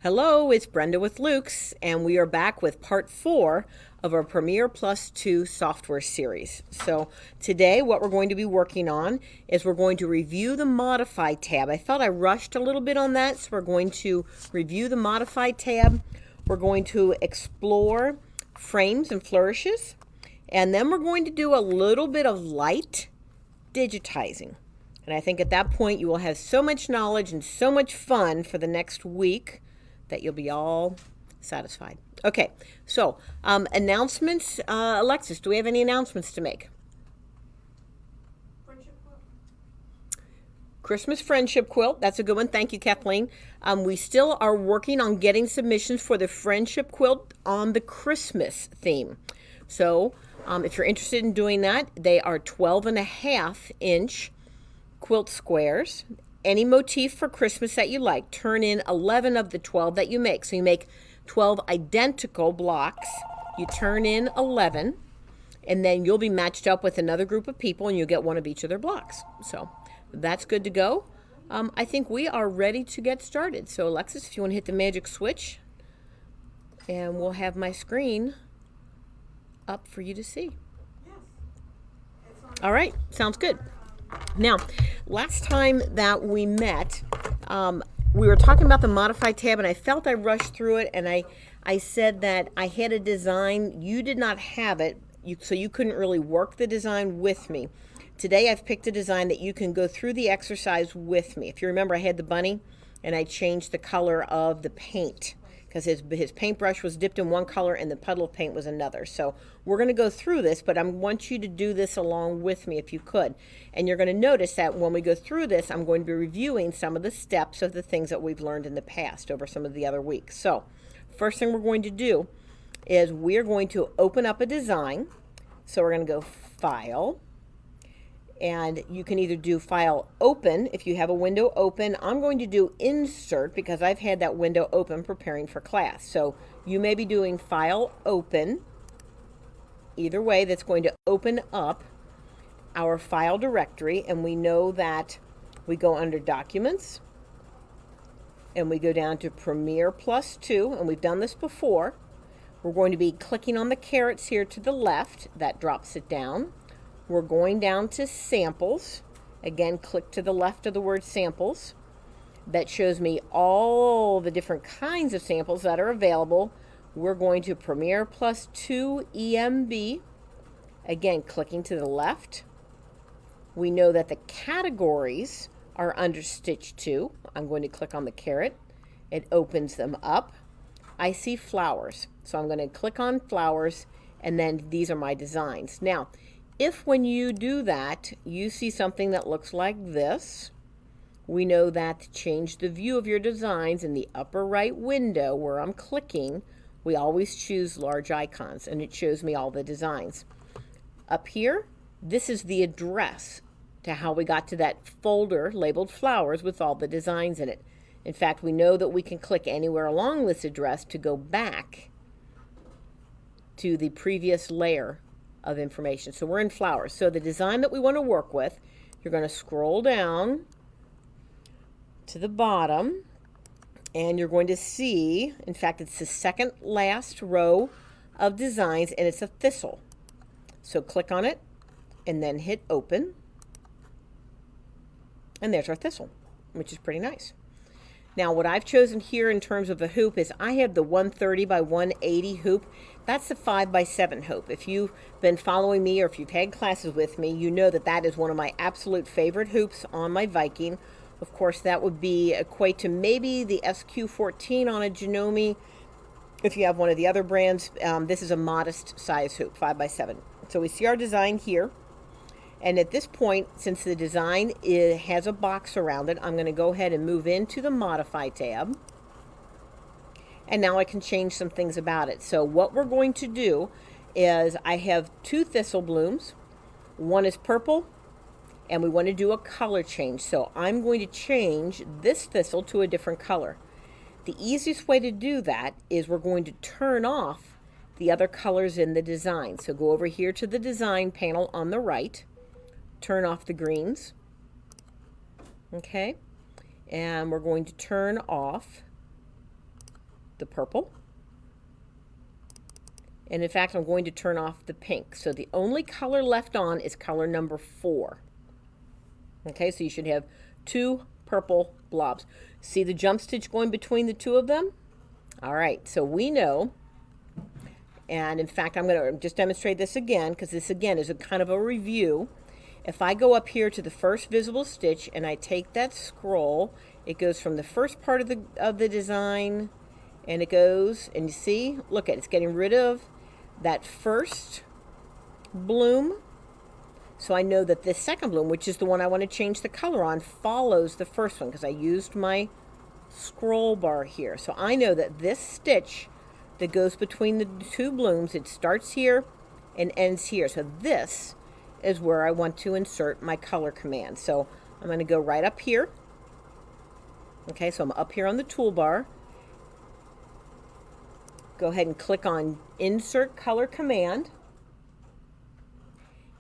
Hello, it's Brenda with Luke's, and we are back with part 4 of our Premier+2 software series. So today what we're going to be working on is we're going to review the Modify tab. I felt I rushed a little bit on that, so we're going to review the Modify tab. We're going to explore frames and flourishes, and then we're going to do a little bit of light digitizing. And I think at that point you will have so much knowledge and so much fun for the next week that you'll be all satisfied. Okay, so announcements. Alexis, do we have any announcements to make? Christmas friendship quilt. That's a good one. Thank you, Kathleen. We still are working on getting submissions for the friendship quilt on the Christmas theme. So if you're interested in doing that, they are 12.5-inch quilt squares. Any motif for Christmas that you like, turn in 11 of the 12 that you make. So you make 12 identical blocks, you turn in 11, and then you'll be matched up with another group of people and you'll get one of each of their blocks. So that's good to go. I think we are ready to get started. So Alexis, if you want to hit the magic switch, and we'll have my screen up for you to see. Yes. All right, sounds good. Now, last time that we met, we were talking about the Modify tab, and I felt I rushed through it, and I said that I had a design. You did not have it, so you couldn't really work the design with me. Today, I've picked a design that you can go through the exercise with me. If you remember, I had the bunny, and I changed the color of the paint, because his paintbrush was dipped in one color and the puddle of paint was another. So we're going to go through this, but I want you to do this along with me if you could. And you're going to notice that when we go through this, I'm going to be reviewing some of the steps of the things that we've learned in the past over some of the other weeks. So first thing we're going to do is we're going to open up a design. So we're going to go File. And you can either do File Open if you have a window open. I'm going to do Insert because I've had that window open preparing for class. So you may be doing File Open. Either way, that's going to open up our file directory. And we know that we go under Documents. And we go down to Premier+2. And we've done this before. We're going to be clicking on the carrots here to the left. That drops it down. We're going down to Samples. Again, click to the left of the word Samples. That shows me all the different kinds of samples that are available. We're going to Premier+2 EMB. Again, clicking to the left. We know that the categories are under Stitch 2. I'm going to click on the carrot. It opens them up. I see flowers. So I'm going to click on flowers, and then these are my designs. Now, if when you do that, you see something that looks like this, we know that to change the view of your designs in the upper right window where I'm clicking, we always choose large icons, and it shows me all the designs. Up here, this is the address to how we got to that folder labeled flowers with all the designs in it. In fact, we know that we can click anywhere along this address to go back to the previous layer of information. So we're in flowers. So the design that we want to work with, you're going to scroll down to the bottom, and you're going to see, in fact, it's the second last row of designs, and it's a thistle. So click on it, and then hit Open. And there's our thistle, which is pretty nice. Now, what I've chosen here in terms of a hoop is I have the 130 by 180 hoop. That's the 5 by 7 hoop. If you've been following me or if you've had classes with me, you know that that is one of my absolute favorite hoops on my Viking. Of course, that would be equate to maybe the SQ14 on a Janome. If you have one of the other brands, this is a modest size hoop, 5 by 7. So we see our design here. And at this point, since the design has a box around it, I'm going to go ahead and move into the Modify tab. And now I can change some things about it. So what we're going to do is I have 2 thistle blooms. One is purple, and we want to do a color change. So I'm going to change this thistle to a different color. The easiest way to do that is we're going to turn off the other colors in the design. So go over here to the design panel on the right. Turn off the greens. Okay, and we're going to turn off the purple. And in fact, I'm going to turn off the pink. So the only color left on is color number 4. Okay, so you should have 2 purple blobs. See the jump stitch going between the 2 of them? All right, so we know, and in fact, I'm going to just demonstrate this again, because this again is a kind of a review. If I go up here to the first visible stitch and I take that scroll, it goes from the first part of the design, and it goes, and you see, look at it, it's getting rid of that first bloom. So I know that this second bloom, which is the one I want to change the color on, follows the first one because I used my scroll bar here. So I know that this stitch that goes between the 2 blooms, it starts here and ends here. So this is where I want to insert my color command. So I'm going to go right up here. Okay, so I'm up here on the toolbar. Go ahead and click on Insert Color Command.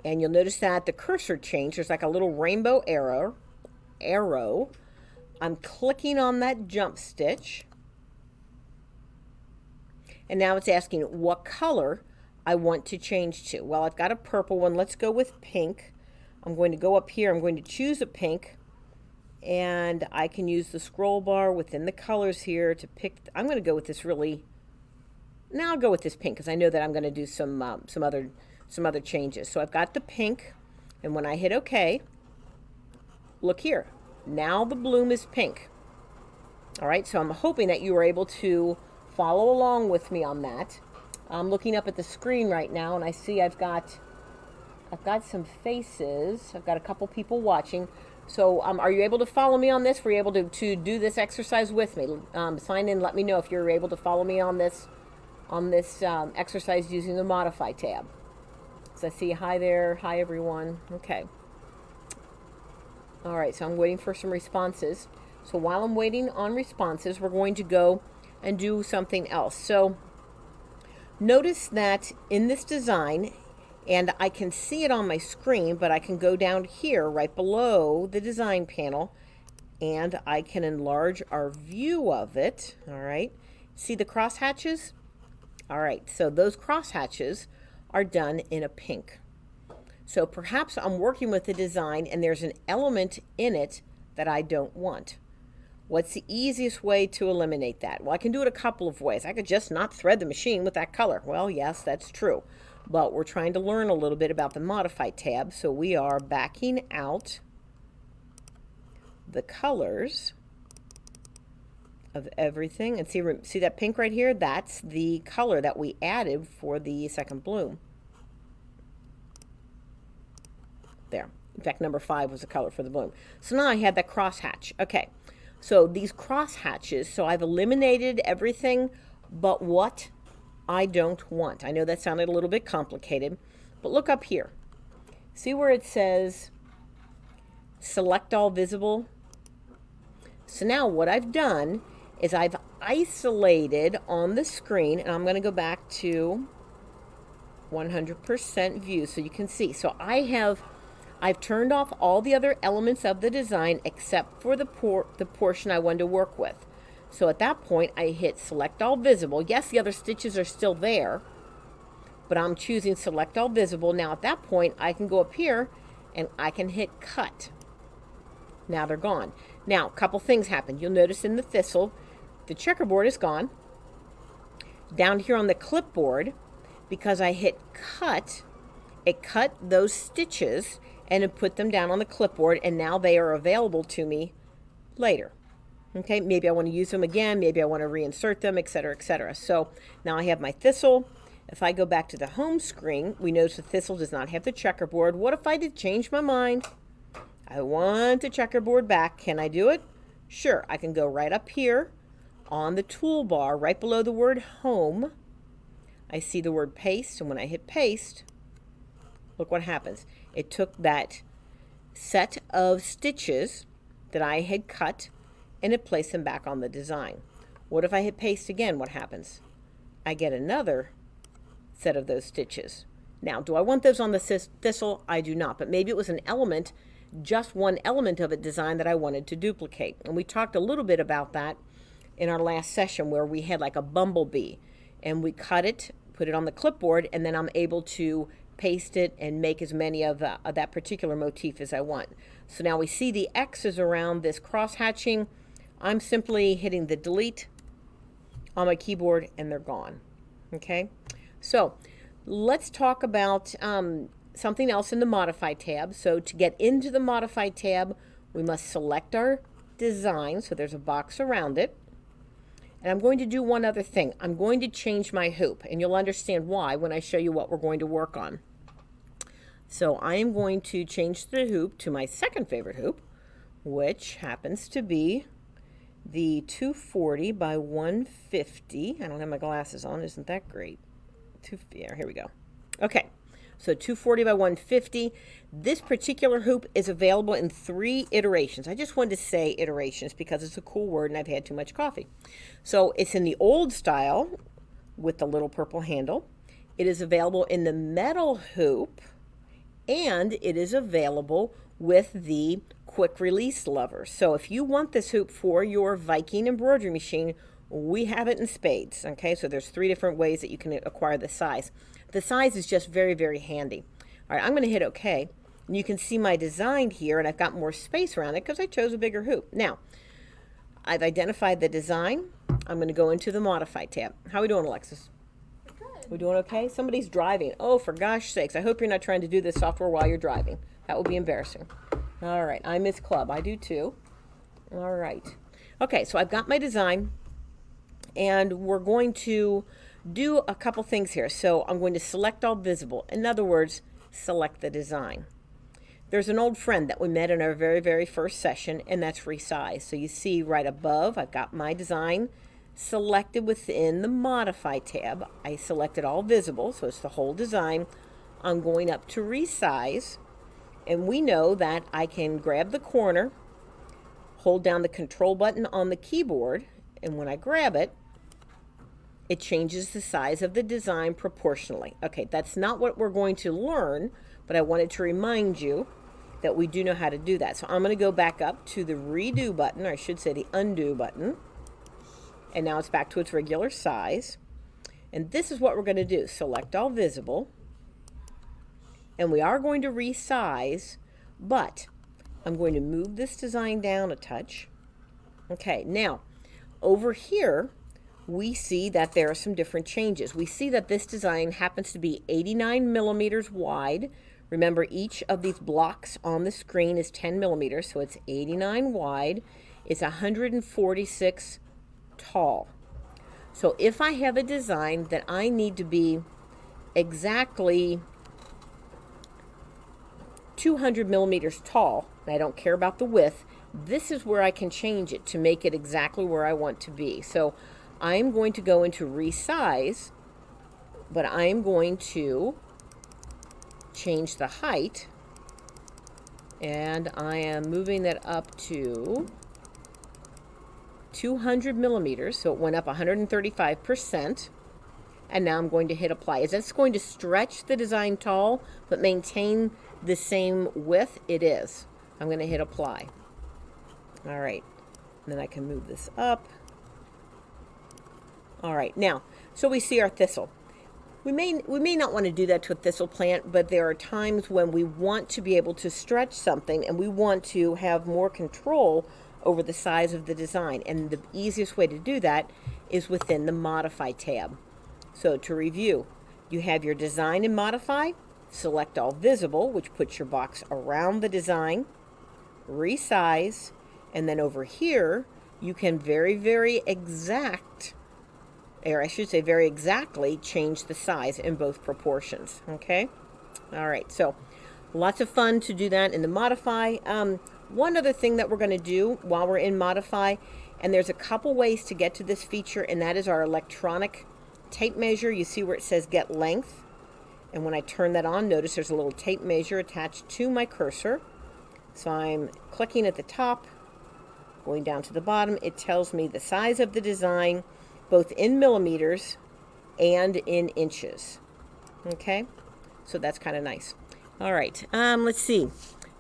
And you'll notice that the cursor changed. There's like a little rainbow arrow. I'm clicking on that jump stitch. And now it's asking what color I want to change to. Well, I've got a purple one. Let's go with pink. I'm going to go up here. I'm going to choose a pink. And I can use the scroll bar within the colors here to pick. I'm going to go with this really. Now I'll go with this pink because I know that I'm going to do some other changes. So I've got the pink, and when I hit OK, look here. Now the bloom is pink. All right, so I'm hoping that you were able to follow along with me on that. I'm looking up at the screen right now, and I see I've got some faces. I've got a couple people watching. So are you able to follow me on this? Were you able to do this exercise with me? Sign in, let me know if you're able to follow me on this exercise using the Modify tab. So I see hi there, hi everyone. Okay. All right, so I'm waiting for some responses. So while I'm waiting on responses, we're going to go and do something else. So notice that in this design, and I can see it on my screen, but I can go down here right below the design panel and I can enlarge our view of it. All right. See the crosshatches? All right, so those crosshatches are done in a pink. So perhaps I'm working with a design and there's an element in it that I don't want. What's the easiest way to eliminate that? Well, I can do it a couple of ways. I could just not thread the machine with that color. Well, yes, that's true. But we're trying to learn a little bit about the Modify tab, so we are backing out the colors of everything. And see that pink right here? That's the color that we added for the second bloom. There. In fact, number 5 was the color for the bloom. So now I had that crosshatch. Okay. So these crosshatches, so I've eliminated everything but what I don't want. I know that sounded a little bit complicated, but look up here. See where it says Select All Visible? So now what I've done is I've isolated on the screen, and I'm going to go back to 100% view so you can see. So I've turned off all the other elements of the design except for the portion I wanted to work with. So at that point, I hit Select All Visible. Yes, the other stitches are still there, but I'm choosing Select All Visible. Now at that point, I can go up here and I can hit Cut. Now they're gone. Now, a couple things happen. You'll notice in the thistle, the checkerboard is gone. Down here on the clipboard, because I hit Cut, it cut those stitches and it put them down on the clipboard, and now they are available to me later. Okay, maybe I want to use them again, maybe I want to reinsert them, etc., etc. So now I have my thistle. If I go back to the home screen, we notice the thistle does not have the checkerboard. What if I did change my mind? I want the checkerboard back. Can I do it? Sure, I can go right up here on the toolbar, right below the word home. I see the word paste, and when I hit paste, look what happens. It took that set of stitches that I had cut and it placed them back on the design. What if I hit paste again? What happens? I get another set of those stitches. Now, do I want those on the thistle? I do not, but maybe it was an element, just one element of a design that I wanted to duplicate. And we talked a little bit about that in our last session where we had like a bumblebee, and we cut it, put it on the clipboard, and then I'm able to paste it and make as many of that particular motif as I want. So now we see the X's around this cross hatching. I'm simply hitting the delete on my keyboard and they're gone. Okay, so let's talk about something else in the Modify tab. So to get into the Modify tab, we must select our design. So there's a box around it. And I'm going to do one other thing. I'm going to change my hoop, and you'll understand why when I show you what we're going to work on. So I am going to change the hoop to my second favorite hoop, which happens to be the 240 by 150. I don't have my glasses on. Isn't that great? Yeah, here we go. Okay. So 240 by 150. This particular hoop is available in 3 iterations. I just wanted to say iterations because it's a cool word and I've had too much coffee. So it's in the old style with the little purple handle. It is available in the metal hoop, and it is available with the quick release lever. So if you want this hoop for your Viking embroidery machine, we have it in spades. Okay, so there's 3 different ways that you can acquire the size. The size is just very, very handy. All right, I'm going to hit OK. And you can see my design here, and I've got more space around it because I chose a bigger hoop. Now, I've identified the design. I'm going to go into the Modify tab. How are we doing, Alexis? Good. We doing okay? Somebody's driving. Oh, for gosh sakes. I hope you're not trying to do this software while you're driving. That would be embarrassing. All right, I miss Club. I do too. All right. Okay, so I've got my design, and we're going to do a couple things here. So I'm going to select all visible. In other words, select the design. There's an old friend that we met in our very, very first session, and that's Resize. So you see right above, I've got my design selected within the Modify tab. I selected all visible, so it's the whole design. I'm going up to Resize, and we know that I can grab the corner, hold down the control button on the keyboard, and when I grab it, it changes the size of the design proportionally. Okay, that's not what we're going to learn, but I wanted to remind you that we do know how to do that. So I'm going to go back up to the redo button, or I should say the undo button, and now it's back to its regular size. And this is what we're going to do. Select all visible, and we are going to resize, but I'm going to move this design down a touch. Okay, now over here we see that there are some different changes. We see that this design happens to be 89 millimeters wide. Remember, each of these blocks on the screen is 10 millimeters, so it's 89 wide. It's 146 tall. So if I have a design that I need to be exactly 200 millimeters tall, and I don't care about the width, this is where I can change it to make it exactly where I want to be. So I'm going to go into Resize, but I'm going to change the height, and I am moving that up to 200 millimeters, so it went up 135%, and now I'm going to hit apply. Is this going to stretch the design tall but maintain the same width? It is. I'm going to hit apply. All right, and then I can move this up. All right, now, so we see our thistle. We may not want to do that to a thistle plant, but there are times when we want to be able to stretch something and we want to have more control over the size of the design. And the easiest way to do that is within the Modify tab. So to review, you have your design and Modify, select all visible, which puts your box around the design, resize, and then over here, you can very, very very exactly change the size in both proportions. Okay? All right, so lots of fun to do that in the Modify. One other thing that we're going to do while we're in Modify, and there's a couple ways to get to this feature, and that is our electronic tape measure. You see where it says Get Length, and when I turn that on, notice there's a little tape measure attached to my cursor. So I'm clicking at the top, going down to the bottom. It tells me the size of the design, both in millimeters and in inches. Okay, so that's kind of nice. All right, let's see.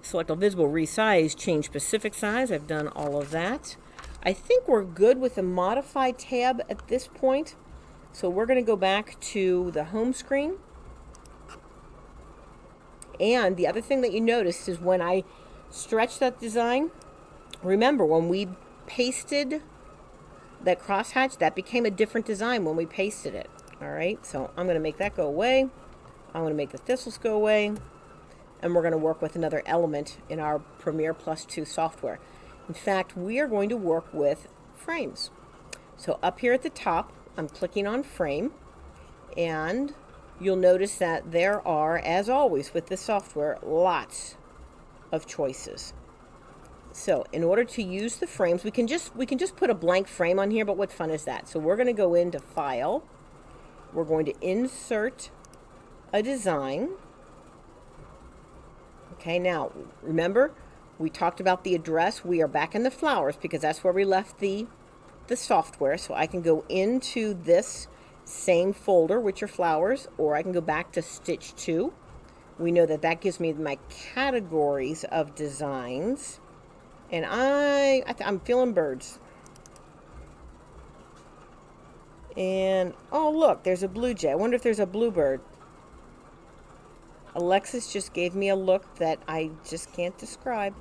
Select all visible, resize, change specific size. I've done all of that. I think we're good with the Modify tab at this point. So we're going to go back to the home screen. And the other thing that you noticed is when I stretched that design, remember when we pasted that crosshatch, that became a different design when we pasted it. All right, so I'm going to make that go away. I'm going to make the thistles go away. And we're going to work with another element in our Premier+2 software. In fact, we are going to work with frames. So up here at the top, I'm clicking on frame, and you'll notice that there are, as always with this software, lots of choices. So in order to use the frames, we can just put a blank frame on here, but what fun is that? So we're going to go into File. We're going to insert a design. Okay, now remember we talked about the address. We are back in the flowers because that's where we left the software. So I can go into this same folder, which are flowers, or I can go back to Stitch 2. We know that that gives me my categories of designs. And I'm feeling birds. And oh look, there's a blue jay. I wonder if there's a bluebird. Alexis just gave me a look that I just can't describe.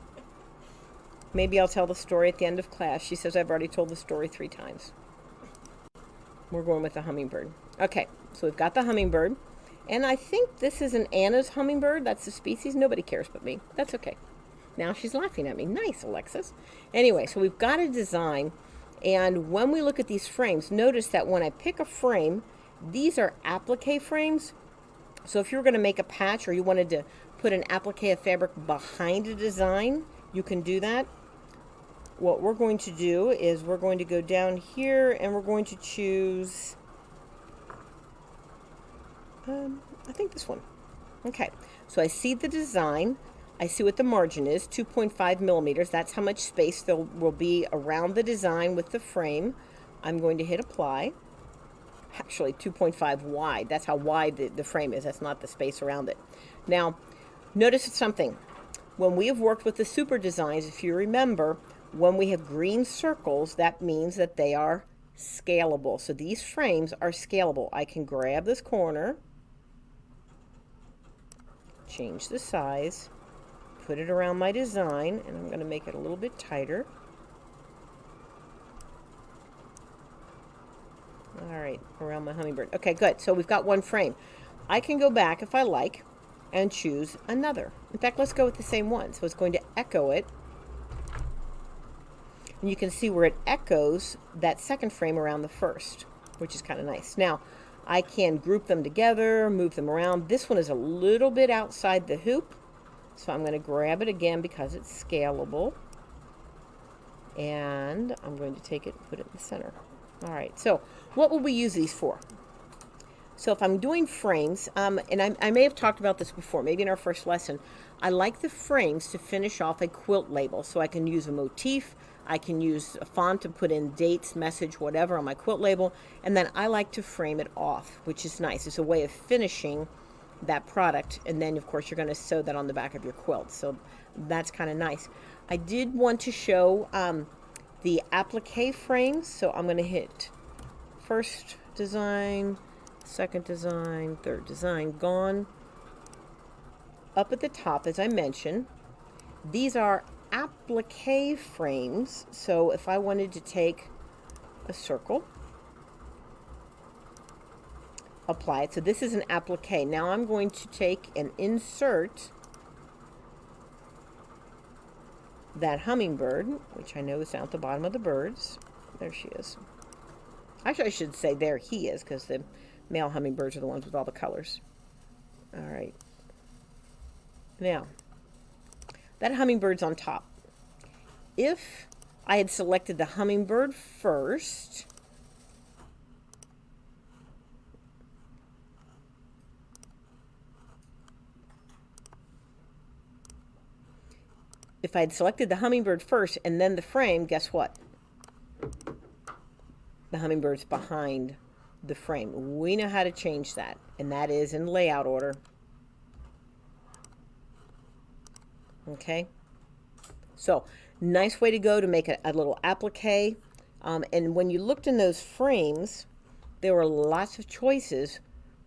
Maybe I'll tell the story at the end of class. She says I've already told the story 3 times. We're going with the hummingbird. Okay, so we've got the hummingbird. And I think this is an Anna's hummingbird. That's the species. Nobody cares but me. That's okay. Now she's laughing at me. Nice, Alexis. Anyway, so we've got a design. And when we look at these frames, notice that when I pick a frame, these are applique frames. So if you were going to make a patch or you wanted to put an applique of fabric behind a design, you can do that. What we're going to do is we're going to go down here and we're going to choose, I think this one. Okay, so I see the design. I see what the margin is, 2.5 millimeters. That's how much space there will be around the design with the frame. I'm going to hit apply. Actually 2.5 wide. That's how wide the frame is. That's not the space around it. Now, notice something. When we have worked with the super designs, if you remember, when we have green circles, that means that they are scalable. So these frames are scalable. I can grab this corner, change the size, put it around my design, and I'm going to make it a little bit tighter. All right, around my hummingbird. Okay, good. So we've got one frame. I can go back if I like and choose another. In fact, let's go with the same one. So it's going to echo it. And you can see where it echoes that second frame around the first, which is kind of nice. Now, I can group them together, move them around. This one is a little bit outside the hoop, so I'm going to grab it again because it's scalable. And I'm going to take it and put it in the center. All right, so what will we use these for? So if I'm doing frames, and I may have talked about this before, maybe in our first lesson, I like the frames to finish off a quilt label. So I can use a motif, I can use a font to put in dates, message, whatever on my quilt label, and then I like to frame it off, which is nice. It's a way of finishing that product, and then of course you're going to sew that on the back of your quilt. So that's kind of nice. I did want to show the applique frames, so I'm going to hit first design, second design, third design, gone. Up at the top, as I mentioned, these are applique frames. So if I wanted to take a circle, apply it. So this is an applique. Now I'm going to take and insert that hummingbird, which I know is down at the bottom of the birds. There she is. Actually, I should say there he is, because the male hummingbirds are the ones with all the colors. All right. Now, that hummingbird's on top. If I had selected the hummingbird first, if I had selected the hummingbird first and then the frame, guess what? The hummingbird's behind the frame. We know how to change that, and that is in layout order. Okay? So Nice way to go to make a little applique. And when you looked in those frames, there were lots of choices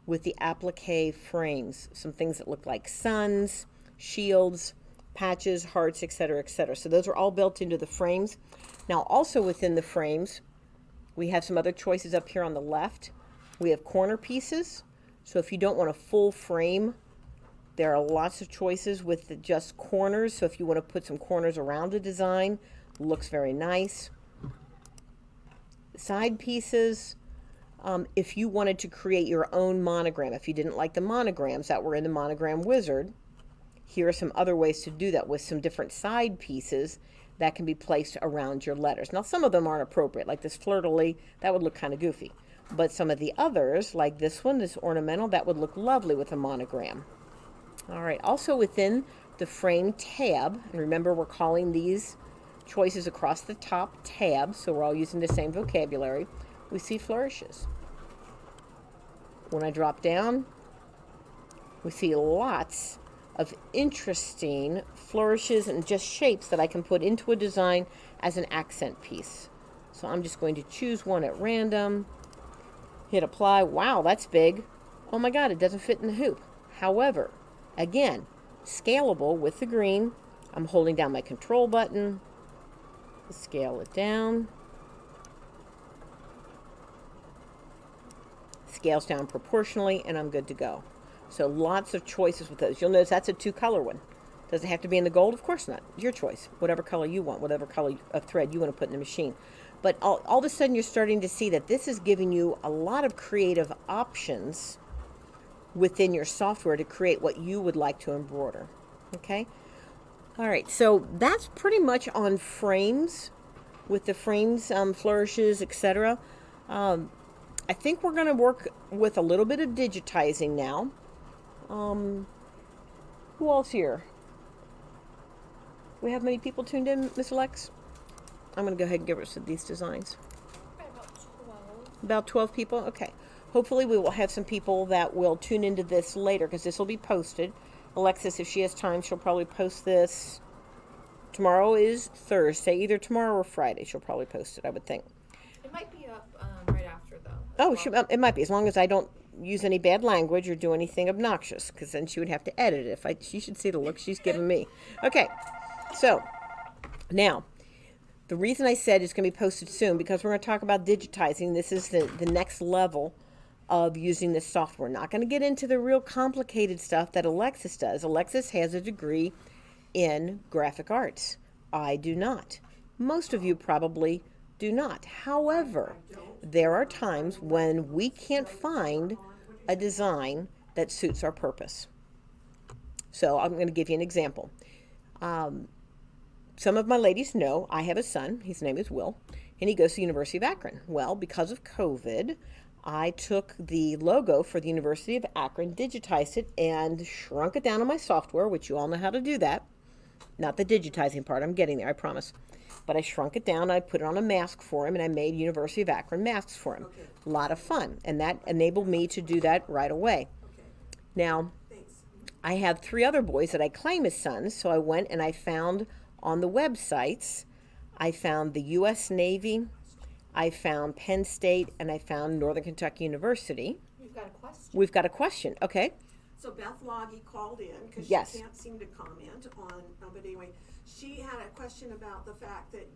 with the applique frames. Some things that look like suns, shields, patches, hearts, etc., etc. So those are all built into the frames. Now also within the frames, we have some other choices up here on the left. We have corner pieces. So if you don't want a full frame, there are lots of choices with just corners. So if you want to put some corners around a design, looks very nice. Side pieces, if you wanted to create your own monogram, if you didn't like the monograms that were in the Monogram Wizard, here are some other ways to do that with some different side pieces that can be placed around your letters. Now some of them aren't appropriate, like this fleur-de-lis, that would look kind of goofy. But some of the others, like this one, this ornamental, that would look lovely with a monogram. All right, also within the frame tab, and remember we're calling these choices across the top tabs, so we're all using the same vocabulary, we see flourishes. When I drop down, we see lots of interesting flourishes and just shapes that I can put into a design as an accent piece. So I'm just going to choose one at random, hit apply. Wow, that's big. Oh my God, it doesn't fit in the hoop. However, again, scalable with the green. I'm holding down my control button, scale it down. Scales down proportionally, and I'm good to go. So lots of choices with those. You'll notice that's a 2-color one. Does it have to be in the gold? Of course not. Your choice. Whatever color you want, whatever color of thread you want to put in the machine. But all of a sudden you're starting to see that this is giving you a lot of creative options within your software to create what you would like to embroider. Okay? All right, so that's pretty much on frames, with the frames, flourishes, etc. I think we're going to work with a little bit of digitizing now. Who else here? We have many people tuned in, Miss Alex? I'm going to go ahead and give us these designs. About 12. About 12 people? Okay. Hopefully we will have some people that will tune into this later, because this will be posted. Alexis, if she has time, she'll probably post this. Tomorrow is Thursday. Either tomorrow or Friday she'll probably post it, I would think. It might be up right after, though. Oh, it might be, as long as I don't use any bad language or do anything obnoxious, because then she would have to edit it. She should see the look she's giving me. Okay, so now the reason I said it's going to be posted soon, because we're going to talk about digitizing. This is the next level of using this software. Not going to get into the real complicated stuff that Alexis does. Alexis has a degree in graphic arts. I do not. Most of you probably do not. However, there are times when we can't find a design that suits our purpose. So I'm going to give you an example. Some of my ladies know I have a son. His name is Will, and he goes to the University of Akron. Well, because of COVID, I took the logo for the University of Akron, digitized it, and shrunk it down on my software, which you all know how to do that. Not the digitizing part. I'm getting there, I promise. But I shrunk it down. I put it on a mask for him, and I made University of Akron masks for him. Okay. A lot of fun, and that enabled me to do that right away. Okay. Now, thanks. I have 3 other boys that I claim as sons, so I went and I found on the websites, I found the U.S. Navy, I found Penn State, and I found Northern Kentucky University. We've got a question. We've got a question. Okay. So Beth Loggy called in because yes. She can't seem to comment on, but anyway, she had a question about the fact that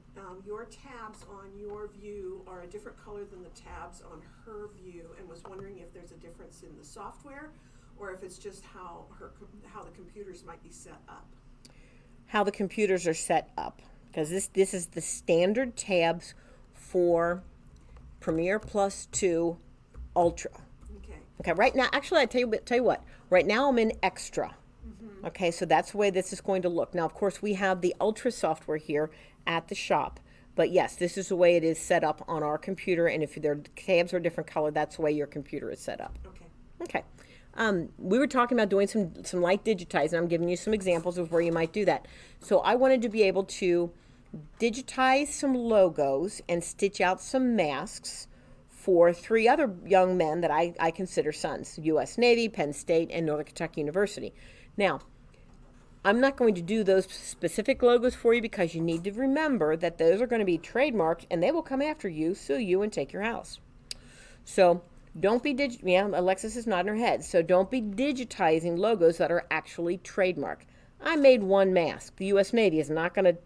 your tabs on your view are a different color than the tabs on her view, and was wondering if there's a difference in the software, or if it's just how the computers might be set up. How the computers are set up, because this is the standard tabs for Premier+2 Ultra. Okay, right now, actually, I tell you what. Right now, I'm in Extra. Mm-hmm. Okay, so that's the way this is going to look. Now, of course, we have the Ultra software here at the shop. But yes, this is the way it is set up on our computer. And if their tabs are a different color, that's the way your computer is set up. Okay. Okay. We were talking about doing some light digitizing. I'm giving you some examples of where you might do that. So I wanted to be able to digitize some logos and stitch out some masks for 3 other young men that I consider sons: U.S. Navy, Penn State, and Northern Kentucky University. Now, I'm not going to do those specific logos for you because you need to remember that those are going to be trademarked and they will come after you, sue you, and take your house. So don't be yeah, Alexis is nodding her head. So don't be digitizing logos that are actually trademarked. I made one mask. The U.S. Navy is not going to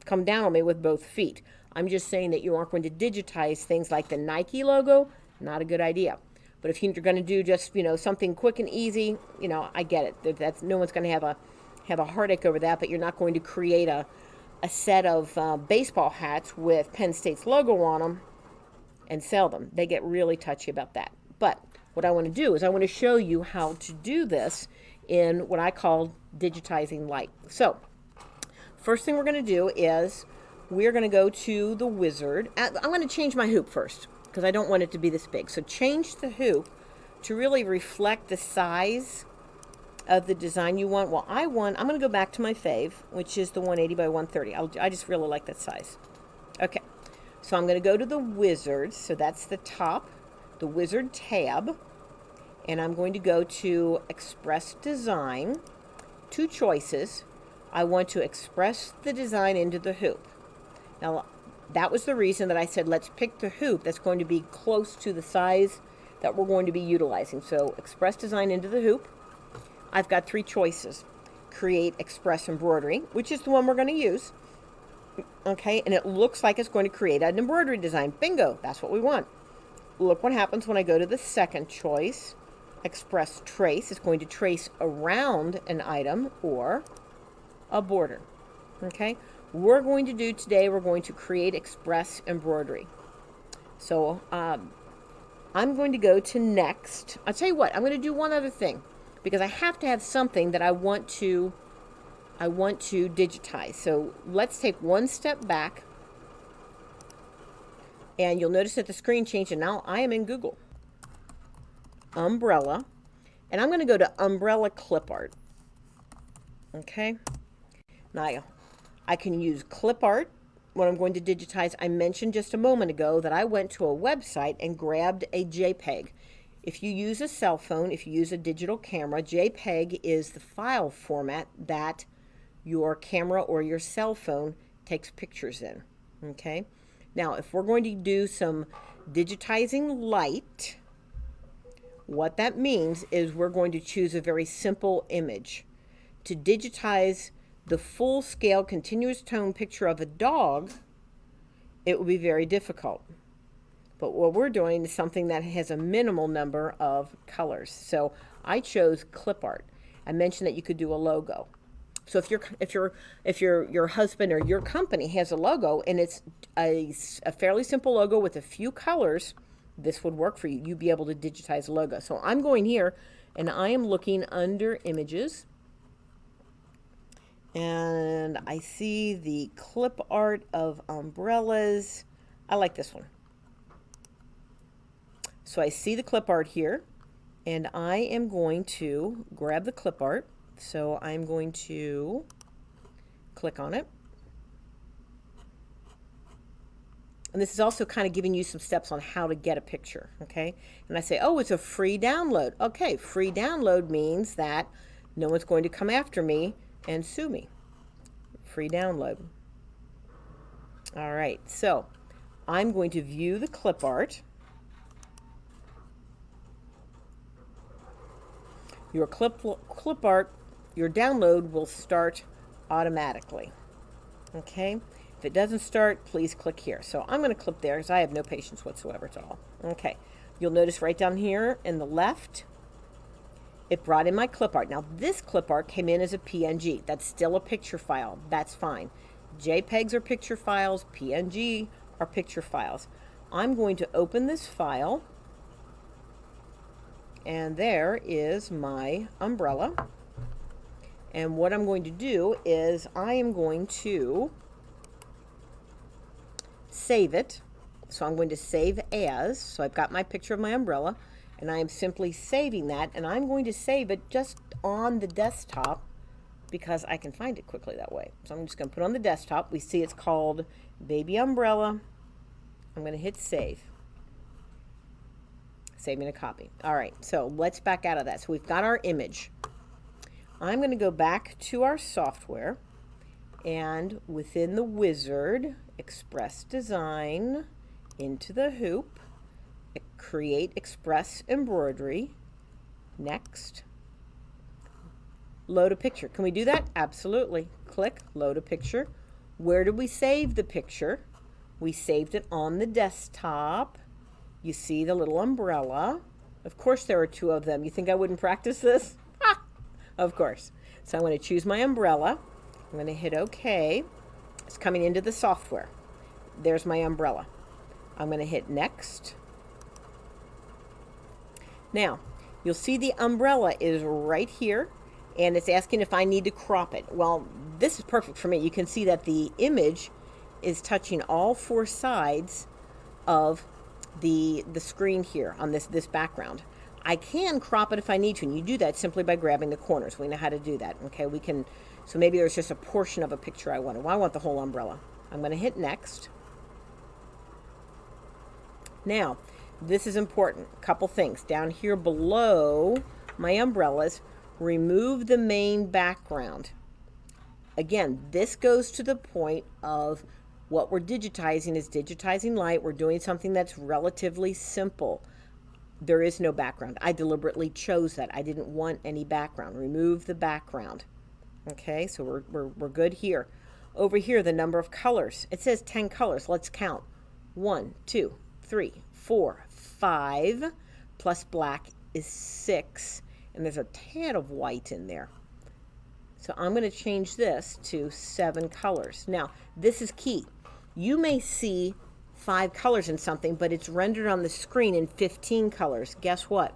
come down on me with both feet. I'm just saying that you aren't going to digitize things like the Nike logo. Not a good idea. But if you're going to do just, something quick and easy, I get it. That's no one's going to have a heartache over that. But you're not going to create a set of baseball hats with Penn State's logo on them and sell them. They get really touchy about that. But what I want to do is I want to show you how to do this in what I call digitizing light. So first thing we're going to do is we're going to go to the wizard. I'm going to change my hoop first because I don't want it to be this big. So change the hoop to really reflect the size of the design you want. Well, I'm going to go back to my fave, which is the 180 by 130. I just really like that size. Okay, so I'm going to go to the wizard. So that's the top, the wizard tab. And I'm going to go to Express Design. Two choices. I want to express the design into the hoop. Now, that was the reason that I said let's pick the hoop that's going to be close to the size that we're going to be utilizing. So Express Design into the hoop. I've got three choices. Create Express Embroidery, which is the one we're going to use. Okay, and it looks like it's going to create an embroidery design. Bingo, that's what we want. Look what happens when I go to the second choice. Express Trace is going to trace around an item or a border. Okay, we're going to do today, we're going to create Express Embroidery. So I'm going to go to next. I'll tell you what, I'm going to do one other thing because I have to have something that I want to digitize. So let's take one step back, and you'll notice that the screen changed, and now I am in Google. Umbrella, and I'm going to go to umbrella clip art. Okay, now I can use clip art when I'm going to digitize. I mentioned just a moment ago that I went to a website and grabbed a JPEG. If you use a cell phone, if you use a digital camera, JPEG is the file format that your camera or your cell phone takes pictures in. Okay, now if we're going to do some digitizing light, what that means is we're going to choose a very simple image. To digitize the full-scale continuous tone picture of a dog, it will be very difficult. But what we're doing is something that has a minimal number of colors. So I chose clip art. I mentioned that you could do a logo. So if your husband or your company has a logo and it's a fairly simple logo with a few colors, this would work for you. You'd be able to digitize a logo. So I'm going here and I am looking under images, and I see the clip art of umbrellas. I like this one. So I see the clip art here, and I am going to grab the clip art. So I'm going to click on it. And this is also kind of giving you some steps on how to get a picture, okay? And I say, oh, it's a free download. Okay, free download means that no one's going to come after me and sue me. Free download. All right, so I'm going to view the clip art. Your clip art, your download will start automatically, okay? If it doesn't start, please click here. So I'm going to click there because I have no patience whatsoever at all. Okay, you'll notice right down here in the left, it brought in my clip art. Now this clip art came in as a PNG. That's still a picture file. That's fine. JPEGs are picture files. PNG are picture files. I'm going to open this file, and there is my umbrella. And what I'm going to do is I am going to save it. So I'm going to save as. So I've got my picture of my umbrella, and I am simply saving that, and I'm going to save it just on the desktop because I can find it quickly that way. So I'm just going to put it on the desktop. We see it's called Baby Umbrella. I'm going to hit save. Saving a copy. All right, so let's back out of that. So we've got our image. I'm going to go back to our software, and within the wizard, Express Design, into the hoop, create Express Embroidery. Next. Load a picture. Can we do that? Absolutely. Click Load a Picture. Where did we save the picture? We saved it on the desktop. You see the little umbrella. Of course there are two of them. You think I wouldn't practice this? Ha! Of course. So I'm going to choose my umbrella. I'm going to hit OK. It's coming into the software. There's my umbrella. I'm going to hit Next. Now, you'll see the umbrella is right here, and it's asking if I need to crop it. Well, this is perfect for me. You can see that the image is touching all four sides of the screen here on this background. I can crop it if I need to, and you do that simply by grabbing the corners. We know how to do that. Okay, we can. So maybe there's just a portion of a picture I want. Well, I want the whole umbrella. I'm going to hit Next. Now, this is important. A couple things. Down here below my umbrellas, remove the main background. Again, this goes to the point of what we're digitizing is digitizing light. We're doing something that's relatively simple. There is no background. I deliberately chose that. I didn't want any background. Remove the background. Okay, so we're good here. Over here, the number of colors. It says 10 colors. Let's count. 1, 2, 3, 4, 5, plus black is 6. And there's a tad of white in there. So I'm going to change this to 7 colors. Now, this is key. You may see 5 colors in something, but it's rendered on the screen in 15 colors. Guess what?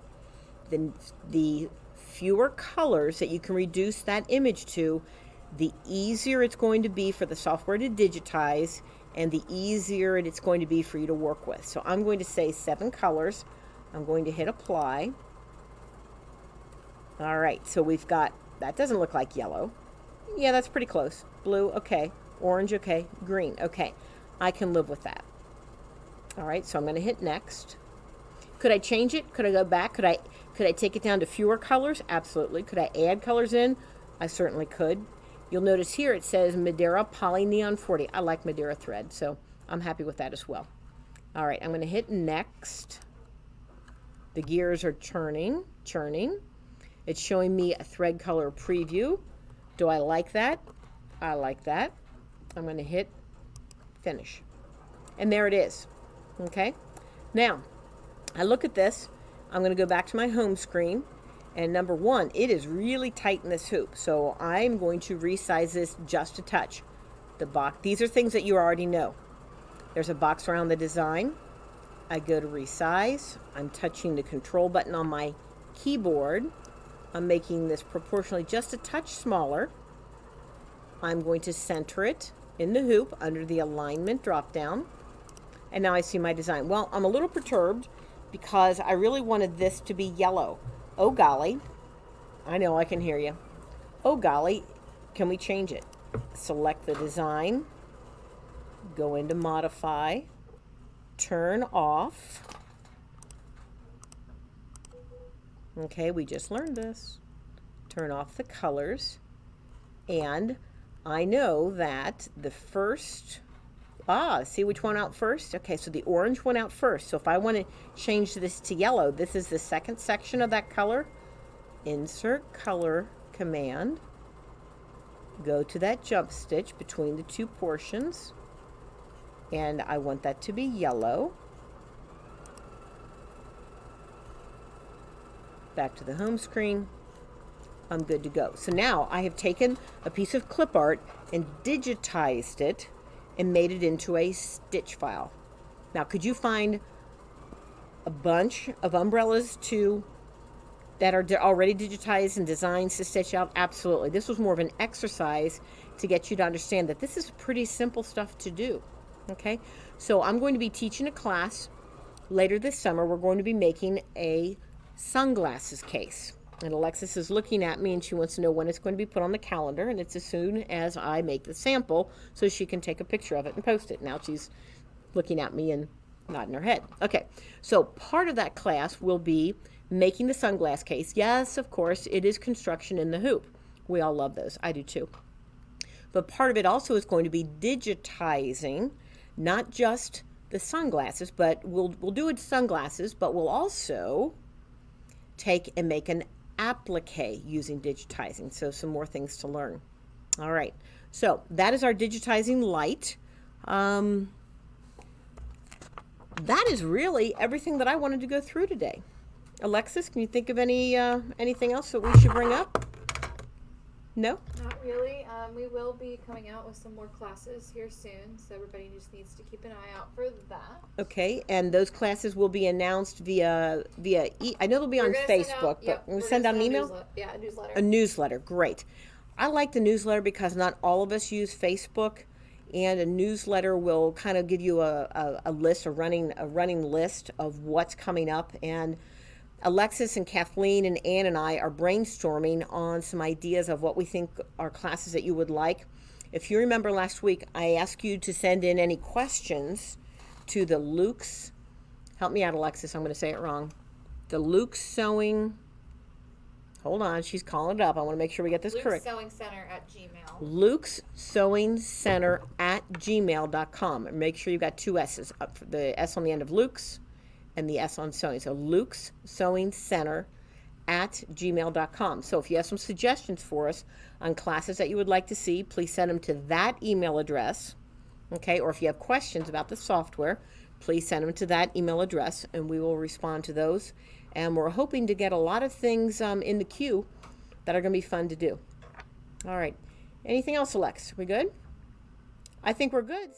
The fewer colors that you can reduce that image to, the easier it's going to be for the software to digitize, and the easier it's going to be for you to work with. So I'm going to say 7 colors. I'm going to hit Apply. All right, so we've got, that doesn't look like yellow. Yeah, that's pretty close. Blue, okay. Orange, okay. Green, okay. I can live with that. All right, so I'm going to hit Next. Could I change it? Could I go back? Could I take it down to fewer colors? Absolutely. Could I add colors in? I certainly could. You'll notice here it says Madeira Poly Neon 40. I like Madeira thread, so I'm happy with that as well. All right, I'm going to hit Next. The gears are churning. It's showing me a thread color preview. Do I like that? I like that. I'm going to hit Finish. And there it is. Okay? Now, I look at this. I'm going to go back to my home screen. And number one, it is really tight in this hoop. So I'm going to resize this just a touch. The box, these are things that you already know. There's a box around the design. I go to resize. I'm touching the control button on my keyboard. I'm making this proportionally just a touch smaller. I'm going to center it in the hoop under the alignment drop down. And now I see my design. Well, I'm a little perturbed because I really wanted this to be yellow. Oh golly, I know, I can hear you. Oh golly, can we change it? Select the design, go into Modify, turn off. Okay, we just learned this. Turn off the colors. And I know that the first, see which one out first? Okay, so the orange went out first. So if I want to change this to yellow, this is the second section of that color. Insert color command. Go to that jump stitch between the two portions. And I want that to be yellow. Back to the home screen. I'm good to go. So now I have taken a piece of clip art and digitized it and made it into a stitch file. Now, could you find a bunch of umbrellas that are already digitized and designed to stitch out? Absolutely. This was more of an exercise to get you to understand that this is pretty simple stuff to do. Okay, so I'm going to be teaching a class later this summer. We're going to be making a sunglasses case. And Alexis is looking at me and she wants to know when it's going to be put on the calendar, and it's as soon as I make the sample so she can take a picture of it and post it. Now she's looking at me and nodding her head. Okay, so part of that class will be making the sunglass case. Yes, of course, it is construction in the hoop. We all love those. I do too. But part of it also is going to be digitizing, not just the sunglasses, but we'll do it sunglasses, but we'll also take and make an applique using digitizing. So some more things to learn. All right. So that is our digitizing light. That is really everything that I wanted to go through today. Alexis, can you think of anything else that we should bring up? No? Not really. We will be coming out with some more classes here soon, so everybody just needs to keep an eye out for that. Okay, and those classes will be announced via I know they'll be on Facebook, but we'll send out an email? A newsletter. A newsletter, great. I like the newsletter because not all of us use Facebook, and a newsletter will kind of give you a list, a running list of what's coming up. And Alexis and Kathleen and Ann and I are brainstorming on some ideas of what we think are classes that you would like. If you remember last week, I asked you to send in any questions to the Luke's, help me out, Alexis, I'm going to say it wrong. The Luke's Sewing, hold on, she's calling it up. I want to make sure we get this correct. Sewing Center at Gmail. Luke's Sewing Center at gmail.com. And make sure you've got two S's, the S on the end of Luke's and the S on sewing. So Luke's Sewing Center at gmail.com. So if you have some suggestions for us on classes that you would like to see, please send them to that email address. Okay, or if you have questions about the software, please send them to that email address and we will respond to those. And we're hoping to get a lot of things in the queue that are going to be fun to do. All right. Anything else, Alex? We good? I think we're good.